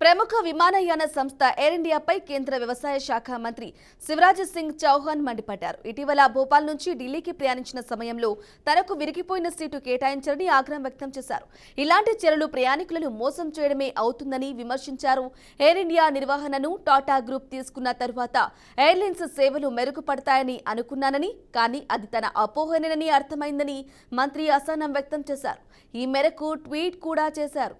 ప్రముఖ విమానయాన సంస్థ ఎయిర్ ఇండియాపై కేంద్ర వ్యవసాయ శాఖ మంత్రి శివరాజ్ సింగ్ చౌహాన్ మండిపడ్డారు. ఇటీవల భోపాల్ నుంచి ఢిల్లీకి ప్రయాణించిన సమయంలో తనకు విరిగిపోయిన సీటు కేటాయించారని ఆగ్రహం వ్యక్తం చేశారు. ఇలాంటి చర్యలు ప్రయాణికులను మోసం చేయడమే అవుతుందని విమర్శించారు. ఎయిర్ ఇండియా నిర్వహణను టాటా గ్రూప్ తీసుకున్న తరువాత ఎయిర్లైన్స్ సేవలు మెరుగుపడతాయని అనుకున్నానని, కానీ అది తన అపోహనేనని అర్థమైందని మంత్రి అసహనం వ్యక్తం చేశారు. ఈ మేరకు ట్వీట్ కూడా చేశారు.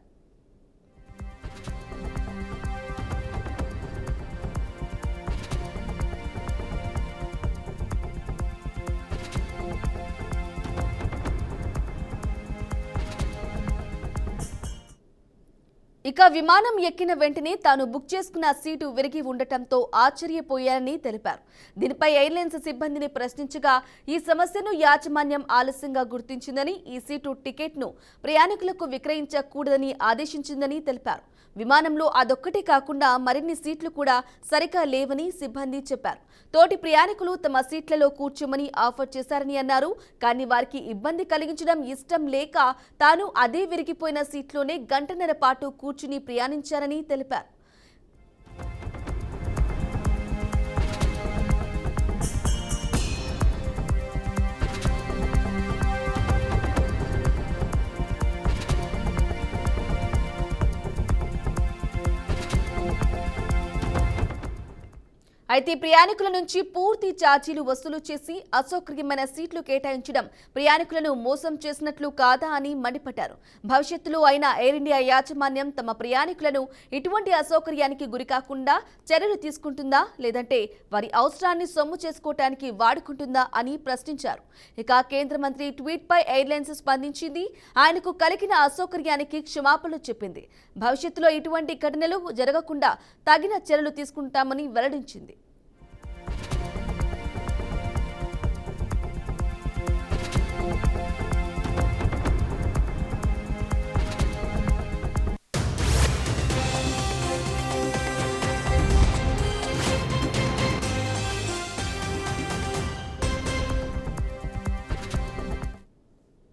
ఇక విమానం ఎక్కిన వెంటనే తాను బుక్ చేసుకున్న సీటు విరిగి ఉండటంతో ఆశ్చర్యపోయారని తెలిపారు. దీనిపై ఎయిర్లైన్స్ సిబ్బందిని ప్రశ్నించగా ఈ సమస్యను యాజమాన్యం ఆలస్యంగా గుర్తించిందని, ఈ సీటు టికెట్ను ప్రయాణికులకు విక్రయించకూడదని ఆదేశించిందని తెలిపారు. విమానంలో అదొక్కటే కాకుండా మరిన్ని సీట్లు కూడా సరిగా లేవని సిబ్బంది చెప్పారు. తోటి ప్రయాణికులు తమ సీట్లలో కూర్చోమని ఆఫర్ చేశారని అన్నారు. కానీ వారికి ఇబ్బంది కలిగించడం ఇష్టం లేక తాను అదే విరిగిపోయిన సీట్లోనే గంటన్నర పాటు కూర్చుని ప్రయాణించారని తెలిపారు. అయితే ప్రయాణికుల నుంచి పూర్తి ఛార్జీలు వసూలు చేసి అసౌకర్యమైన సీట్లు కేటాయించడం ప్రయాణికులను మోసం చేసినట్లు కాదా అని మండిపడ్డారు. భవిష్యత్తులో అయినా ఎయిర్ ఇండియా యాజమాన్యం తమ ప్రయాణికులను ఇటువంటి అసౌకర్యానికి గురికాకుండా చర్యలు తీసుకుంటుందా, లేదంటే వారి అవసరాన్ని సొమ్ము చేసుకోవటానికి వాడుకుంటుందా అని ప్రశ్నించారు. ఇక కేంద్ర మంత్రి ట్వీట్పై ఎయిర్లైన్స్ స్పందించింది. ఆయనకు కలిగిన అసౌకర్యానికి క్షమాపణలు చెప్పింది. భవిష్యత్తులో ఇటువంటి ఘటనలు జరగకుండా తగిన చర్యలు తీసుకుంటామని వెల్లడించింది.